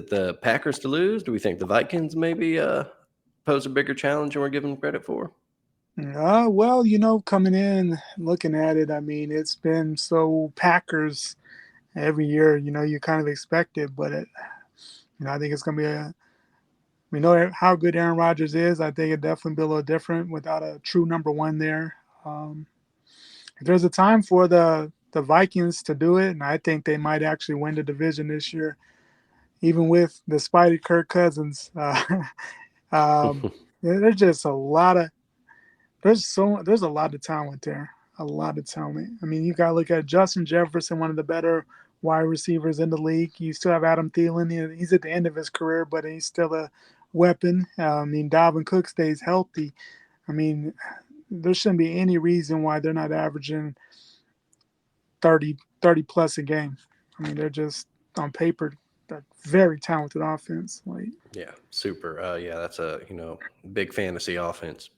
the Packers to lose? Do we think the Vikings maybe pose a bigger challenge than we're giving credit for? Well, coming in, looking at it, I mean, it's been so Packers every year. You kind of expect it, but I think it's gonna be a. We know how good Aaron Rodgers is. I think it definitely be a little different without a true number one there. Um, if there's a time for the Vikings to do it, and I think they might actually win the division this year, even with despite Kirk Cousins. Um, there's just a lot of there's a lot of talent there, a lot of talent. I mean, you got to look at Justin Jefferson, one of the better wide receivers in the league. You still have Adam Thielen. He's at the end of his career, but he's still a weapon. I mean, Dalvin Cook stays healthy. I mean, there shouldn't be any reason why they're not averaging 30 plus a game. I mean, they're just on paper, a very talented offense. Like, Yeah, super. Yeah, that's a big fantasy offense.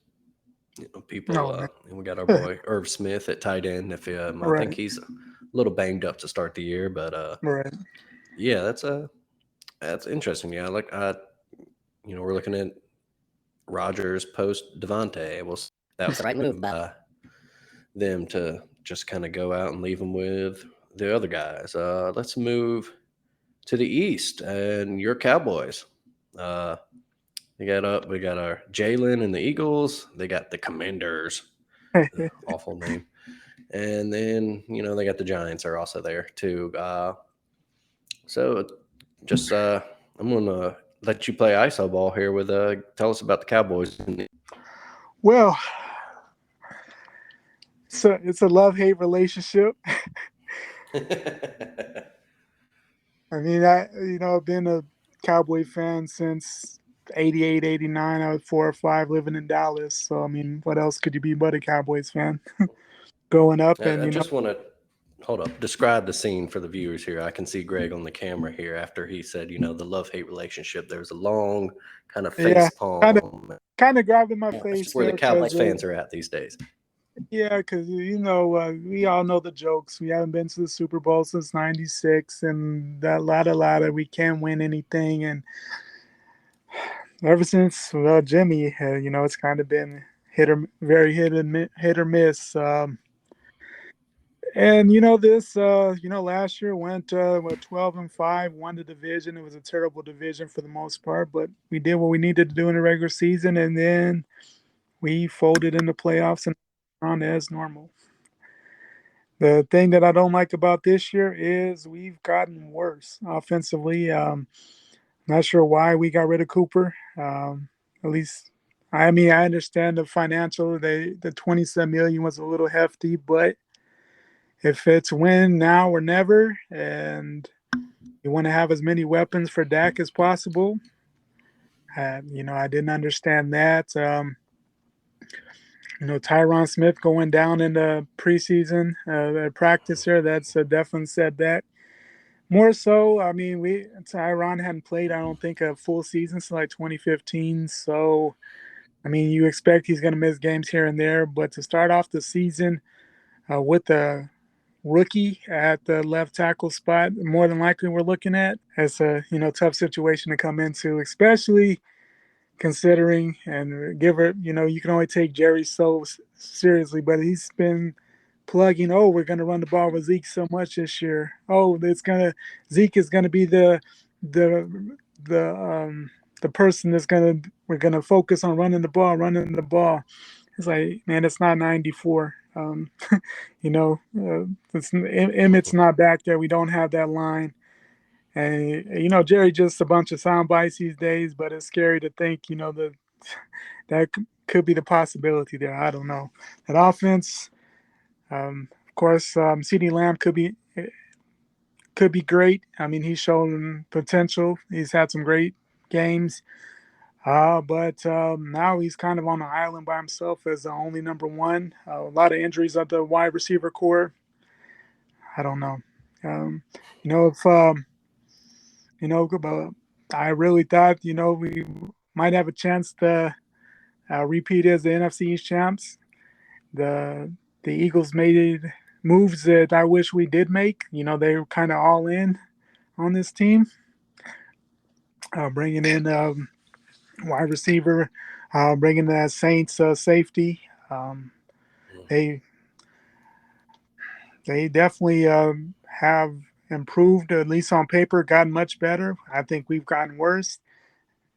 People, no man, and we got our boy Irv Smith at tight end. If I think right, he's a little banged up to start the year, but right, yeah, that's interesting. Yeah, we're looking at Rogers post Devontae. That was the right move by them to just kind of go out and leave him with the other guys. Let's move to the East and your Cowboys. Uh, we got our Jalen and the Eagles. They got the Commanders. Awful name. And then they got the Giants are also there too. So just I'm gonna let you play ISO ball here with tell us about the Cowboys. well, it's a love hate relationship. I mean, I've been a Cowboy fan since 88, 89. I was 4 or 5 living in Dallas. So, I mean, what else could you be but a Cowboys fan growing up? I And, just want to hold up. Describe the scene for the viewers here. I can see Greg on the camera here after he said, the love hate relationship. There's a long kind of face yeah, kind of, palm. kind of grabbing my That's face just where the there Cowboys because, fans are at these days. yeah, because, we all know the jokes. We haven't been to the Super Bowl since 96 and that ladder, we can't win anything. And ever since, well, Jimmy, it's kind of been very hit or miss. And last year went 12-5, won the division. It was a terrible division for the most part, but we did what we needed to do in the regular season, and then we folded in the playoffs and on as normal. The thing that I don't like about this year is we've gotten worse offensively. Not sure why we got rid of Cooper. At least, I mean, I understand the financial. The 27 million was a little hefty, but if it's win now or never, and you want to have as many weapons for Dak as possible, I didn't understand that. Tyron Smith going down in the preseason practice here, that's a definite setback. More so, I mean, Tyron hadn't played, I don't think, a full season since like 2015. So, I mean, you expect he's going to miss games here and there, but to start off the season with a rookie at the left tackle spot, more than likely we're looking at, that's a tough situation to come into, especially considering and give it. You can only take Jerry so seriously, but he's been plugging. Oh, we're going to run the ball with Zeke so much this year. Oh, Zeke is going to be the the person we're gonna focus on running the ball. It's like, man, it's not 94. Emmett's not back there. We don't have that line. And Jerry just a bunch of sound bites these days, but it's scary to think, that could be the possibility there. I don't know. That offense, of course, CeeDee Lamb could be great. I mean, he's shown potential. He's had some great games. But now he's kind of on an island by himself as the only number one. A lot of injuries at the wide receiver core. I don't know. Um, if but I really thought we might have a chance to repeat as the NFC East champs. The the Eagles made moves that I wish we did make. They were kind of all in on this team, bringing in wide receiver, bringing the Saints safety. Um, they they definitely have improved, at least on paper, gotten much better. I think we've gotten worse.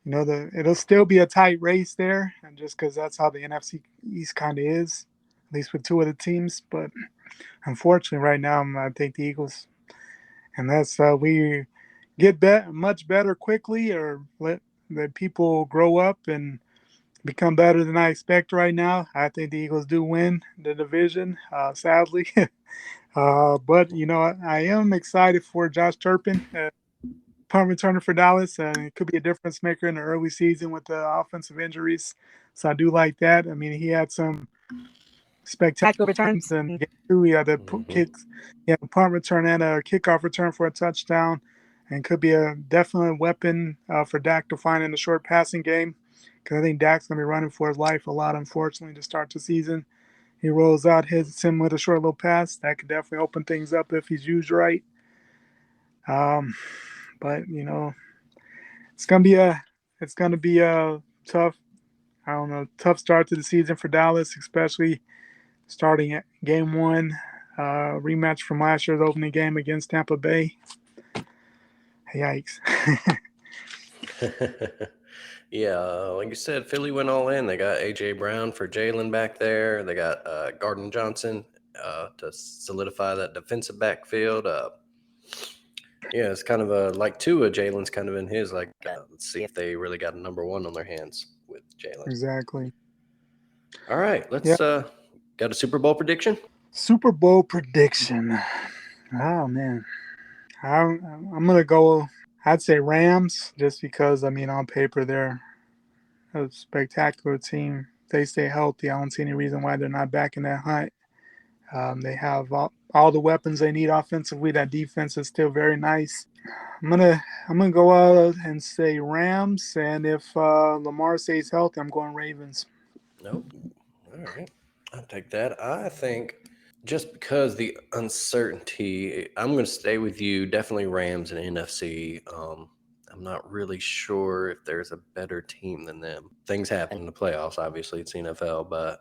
It'll still be a tight race there, and just because that's how the NFC East kind of is, at least with two of the teams. But unfortunately, right now, I think the Eagles, and that's we get much better quickly, or let people grow up and become better than I expect right now. I think the Eagles do win the division, sadly. But I am excited for Josh Turpin, punt returner for Dallas. It could be a difference maker in the early season with the offensive injuries. So I do like that. I mean, he had some spectacular returns in game two. He had a Mhm. kick, he had a punt return and a kickoff return for a touchdown, and could be a definite weapon for Dak to find in the short passing game. Because I think Dak's gonna be running for his life a lot, unfortunately, to start the season. He rolls out him with a short little pass that could definitely open things up if he's used right. Um, but it's gonna be a tough, I don't know, tough start to the season for Dallas, especially starting at game one, rematch from last year's opening game against Tampa Bay. Yikes. Yeah, like you said, Philly went all in. They got AJ Brown for Jalen back there. They got Gardner Johnson to solidify that defensive backfield. Yeah, it's kind of like two of Jalen's kind of in his like. Let's see if they really got a number one on their hands with Jalen. Exactly. All right, Yeah. let's got a Super Bowl prediction. Super Bowl prediction. Oh man, I'm gonna go. I'd say Rams, just because I mean on paper they're a spectacular team. If they stay healthy, I don't see any reason why they're not back in that hunt. They have all the weapons they need offensively. That defense is still very nice. I'm gonna go out and say Rams, and if Lamar stays healthy, I'm going Ravens. Nope. All right, I'll take that. I think just because the uncertainty, I'm going to stay with you. Definitely Rams and NFC. I'm not really sure if there's a better team than them. Things happen in the playoffs. Obviously, it's NFL, but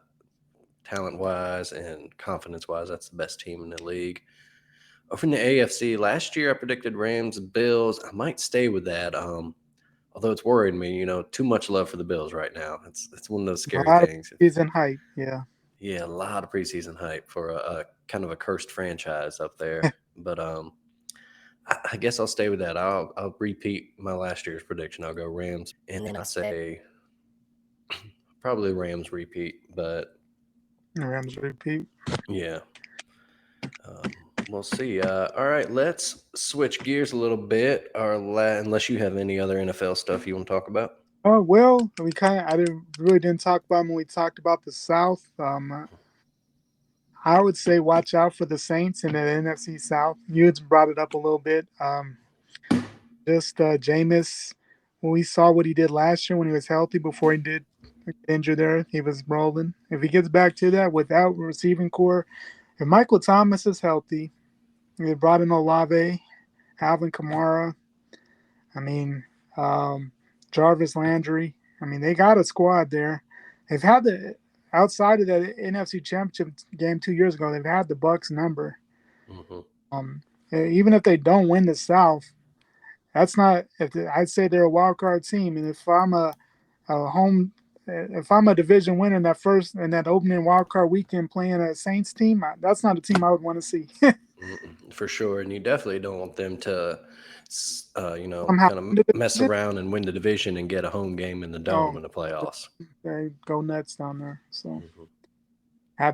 talent wise and confidence wise, that's the best team in the league. Over in the AFC, last year I predicted Rams, Bills. I might stay with that. Although it's worried me, too much love for the Bills right now. It's one of those A scary lot of things. season hype, yeah. Yeah, a lot of preseason hype for a kind of a cursed franchise up there. But I guess I'll stay with that. I'll repeat my last year's prediction. I'll go Rams, and then I say probably Rams repeat. But Rams repeat. yeah, um, we'll see. All right, let's switch gears a little bit. Unless you have any other NFL stuff you want to talk about. Oh well, we kind of I didn't really didn't talk about when we talked about the South. I would say watch out for the Saints in the NFC South. You had brought it up a little bit. Just Jameis, when we saw what he did last year when he was healthy before he did get injured there, he was rolling. If he gets back to that without receiving core, if Michael Thomas is healthy, they brought in Olave, Alvin Kamara. I mean, um, Jarvis Landry. I mean, they got a squad there. They've had the outside of that NFC Championship game 2 years ago. They've had the Bucks number. Hmm. Um, Even if they don't win the South, that's not. I'd say they're a wild card team. And if I'm a home, if I'm a division winner in that first and that opening wild card weekend playing a Saints team, that's not a team I would want to see. For sure, and you definitely don't want them to, Somehow kind of win the mess division. around and win the division and get a home game in the Oh, dome in the playoffs. they go nuts down there. So. Hmm. Had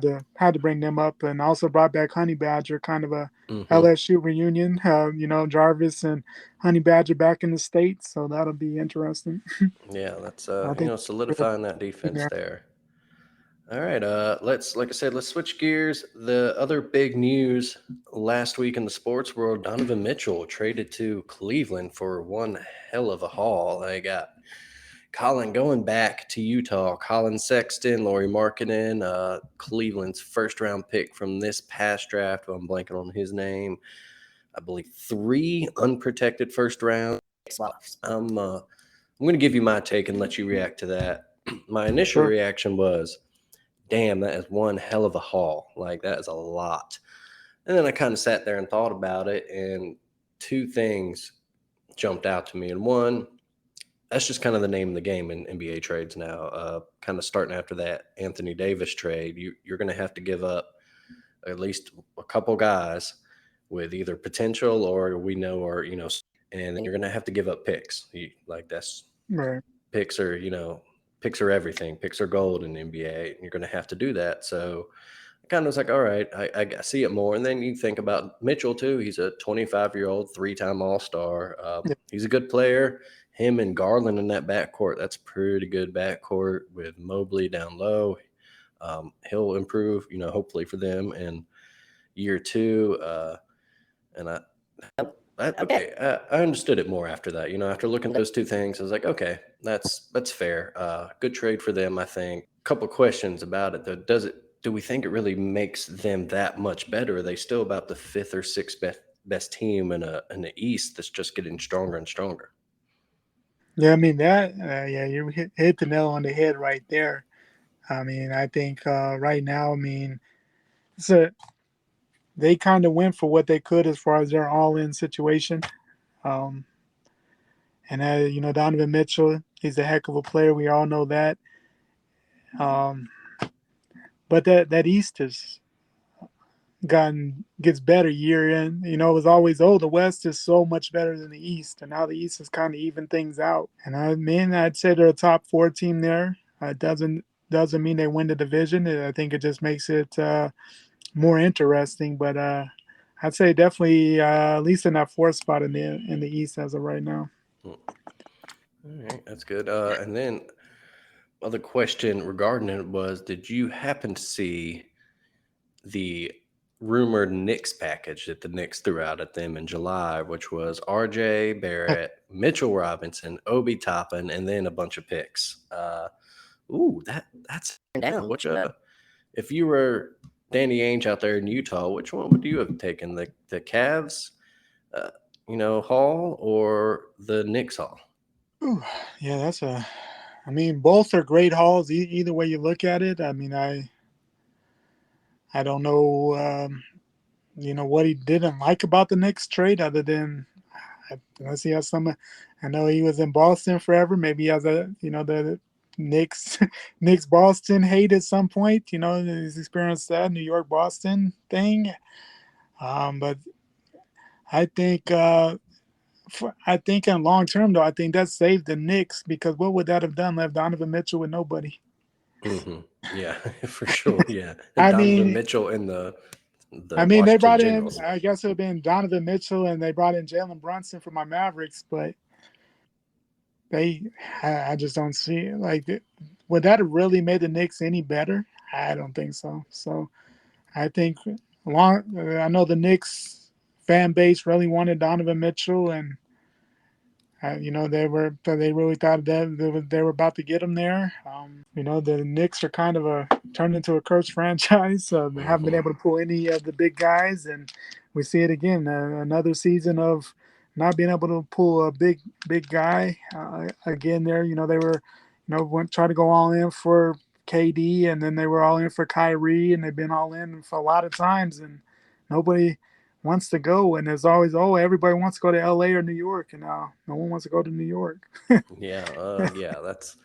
to bring them up, and also brought back Honey Badger, kind of a Hmm. LSU reunion. Jarvis and Honey Badger back in the states, so that'll be interesting. Yeah, that's I think they're solidifying that in defense there. there. All right, let's like I said, let's switch gears. The other big news last week in the sports world: Donovan Mitchell traded to Cleveland for one hell of a haul. They got Colin going back to Utah, Colin Sexton, Laurie Markkinen, Cleveland's first round pick from this past draft. I'm blanking on his name. I believe three unprotected first round swaps. I'm going to give you my take and let you react to that. My initial Sure. reaction was, damn, that is one hell of a haul. Like, that is a lot. And then I kind of sat there and thought about it, and two things jumped out to me. And one, that's just kind of the name of the game in NBA trades now. Kind of starting after that Anthony Davis trade, you're going to have to give up at least a couple guys with either potential or we know are and you're going to have to give up picks. Like that's Right. picks are picks are everything. Picks are gold in the NBA, and you're going to have to do that. So I kind of was like, all right, I see it more. And then you think about Mitchell too. He's a 25-year-old, three-time All-Star. Yeah. He's a good player. Him and Garland in that backcourt, that's pretty good backcourt with Mobley down low. He'll improve, hopefully for them in year two. And I understood it more after that. After looking at those two things, I was like, okay, that's fair. Good trade for them, I think. Couple questions about it though. Do we think it really makes them that much better? Are they still about the fifth or sixth best team in the East that's just getting stronger and stronger? Yeah, I mean that. Yeah, you hit the nail on the head right there. I mean, I think right now, I mean, it's a, they kind of went for what they could as far as their all-in situation. Um, and Donovan Mitchell, he's a heck of a player. We all know that. Um, but that East has gets better year in. It was always the West is so much better than the East, and now the East has kind of even things out. And I'd say they're a top four team there. Doesn't mean they win the division. I think it just makes it more interesting. But I'd say definitely at least in that fourth spot in the East as of right now. Hmm. All right, that's good. And then other question regarding it was, did you happen to see the rumored Knicks package that the Knicks threw out at them in July, which was RJ Barrett, Mitchell Robinson, Obi Toppin, and then a bunch of picks? That's down. Which if you were Danny Ainge out there in Utah, which one would you have taken? The Cavs, uh, haul or the Knicks haul? Ooh, yeah, that's a. I mean, both are great hauls. Either way you look at it. I mean, I don't know. What he didn't like about the Knicks trade, other than unless he has some. I know he was in Boston forever. Maybe he has the Knicks Knicks Boston hate at some point. He's experienced that New York Boston thing. But I think I think in long term though, I think that saved the Knicks because what would that have done? Left Donovan Mitchell with nobody. Hmm. Yeah, for sure. Yeah, and I Donovan mean, Mitchell and the they Washington brought in. Generals. I guess it would have been Donovan Mitchell, and they brought in Jalen Brunson for my Mavericks, but they, I just don't see it. Like, would that have really made the Knicks any better? I don't think so. So I think I know the Knicks fan base really wanted Donovan Mitchell, and they really thought that they were about to get him there. The Knicks are kind of turned into a cursed franchise. They haven't been Hmm. able to pull any of the big guys, and we see it again. Another season of not being able to pull a big guy again. There, they were, went try to go all in for KD, and then they were all in for Kyrie, and they've been all in for a lot of times, and nobody wants to go. And there's always, everybody wants to go to LA or New York, and no one wants to go to New York. Yeah, yeah, that's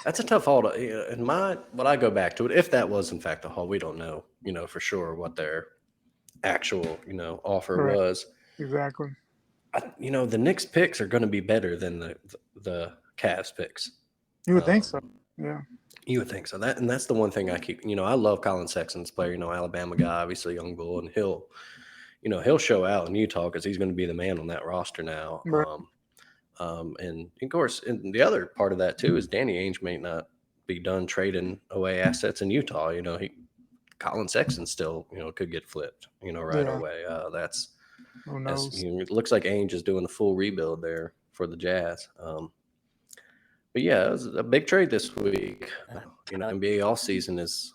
a tough haul to. In my what I go back to it, if that was in fact a haul, we don't know, for sure what their actual, offer Right, was. exactly. The Knicks picks are going to be better than the Cavs picks. You would think so. Um, Yeah. you would think so. That's the one thing I keep. I love Colin Sexton's player. Alabama guy, obviously young bull, and he'll show out in Utah because he's going to be the man on that roster now. Right. And of course, and the other part of that too is Danny Ainge may not be done trading away assets in Utah. Colin Sexton still could get flipped right Yeah. away. That's Who as knows? it looks like Ainge is doing a full rebuild there for the Jazz. But yeah, it was a big trade this week. NBA all season is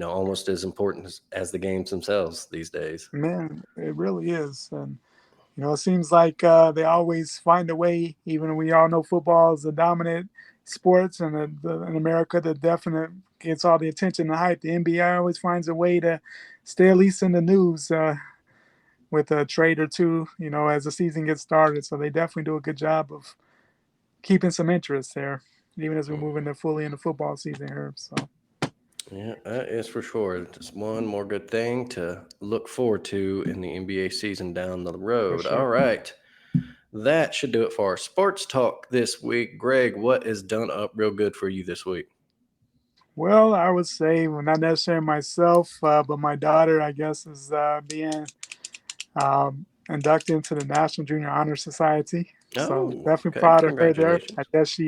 almost as important as the games themselves these days. Man, it really is. And, it seems like they always find a way, even we all know football is the dominant sports and in America, the definite gets all the attention and hype. The NBA always finds a way to stay at least in the news with a trade or two, as the season gets started. So they definitely do a good job of keeping some interest there, even as we move into fully into football season here. So Yeah, that is for sure. Just one more good thing to look forward to in the NBA season down the for road. All sure. right. That should do it for our sports talk this week. Greg, what is done up real good for you this week? Well, I would say, well, not necessarily myself, but my daughter, I guess, is being inducted into the National Junior Honor Society. So Oh, definitely okay. proud of her there. I Congratulations. guess she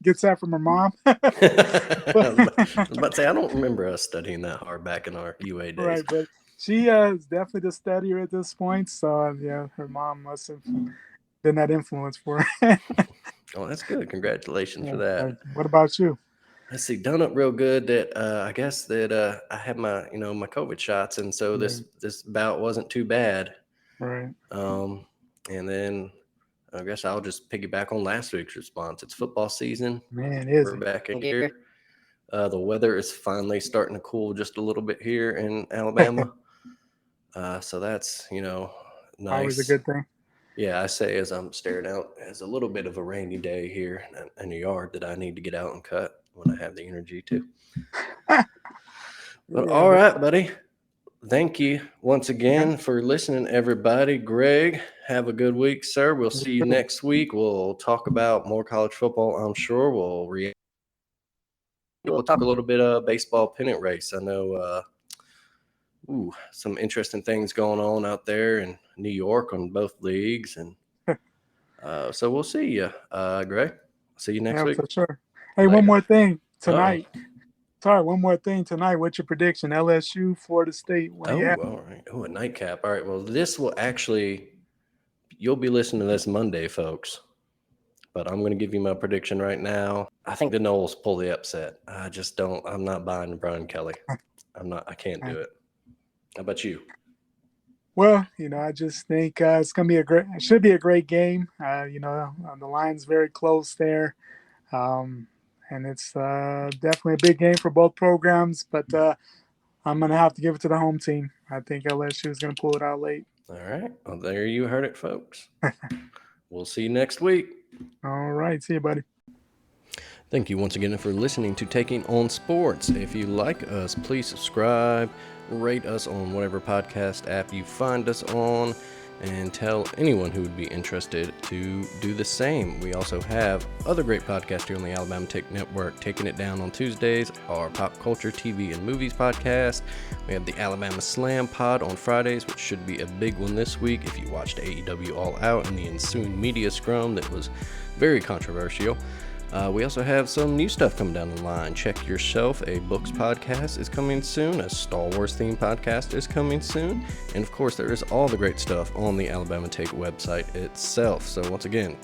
gets that from her mom. I But- was about to say, I don't remember us studying that hard back in our UA days. right, but she is definitely the studier at this point. So yeah, her mom must have been that influence for her. Oh, that's good. Congratulations for Yeah, that. thank you. What about you? Let's see, done up real good that I guess that I had my my COVID shots, and so Yeah, this bout wasn't too bad. right. Um, and then I guess I'll just piggyback on last week's response. It's football season. Man, is We're it? back in gear. The weather is finally starting to cool just a little bit here in Alabama. So that's Always a nice. good thing. Yeah, I say as I'm staring out as a little bit of a rainy day here in the yard that I need to get out and cut when I have the energy to. But Yeah, all but right, buddy. Thank you once yeah, again for listening, everybody. Greg, have a good week, sir. We'll see you next week. We'll talk about more college football, I'm sure. We'll talk a little bit of baseball pennant race. I know some interesting things going on out there in New York on both leagues. And so we'll see you, Greg. See you next yeah, week. for sure. Hey, one Later. more thing Uh-oh. tonight. Sorry, one more thing tonight. What's your prediction? LSU, Florida State. What do you Oh, have? all right. Oh, a nightcap. All right. Well, this will actually, you'll be listening to this Monday, folks. But I'm going to give you my prediction right now. I think the Knowles pull the upset. I just don't, I'm not buying Brian Kelly. I can't do it. How about you? Well, I just think it's gonna be it should be a great game. The line's very close there, um, and it's definitely a big game for both programs. But I'm gonna have to give it to the home team. I think LSU is gonna pull it out late. All right. Well, there you heard it, folks. We'll see you next week. All right, see you, buddy. Thank you once again for listening to Taking on Sports. If you like us, please subscribe, rate us on whatever podcast app you find us on, and tell anyone who would be interested to do the same. We also have other great podcasts here on the Alabama Take Network. Taking It Down on Tuesdays, our pop culture, TV, and movies podcast. We have the Alabama Slam pod on Fridays, which should be a big one this week if you watched AEW All Out and the ensuing media scrum that was very controversial. We also have some new stuff coming down the line. Check Yourself, a books podcast is coming soon. A Star Wars themed podcast is coming soon. And of course, there is all the great stuff on the Alabama Take website itself. So once again,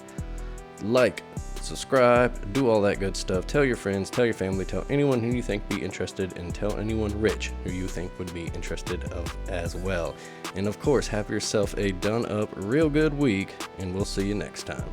like, subscribe, do all that good stuff. Tell your friends, tell your family, tell anyone who you think be interested, and tell anyone rich who you think would be interested of as well. And of course, have yourself a done up real good week, and we'll see you next time.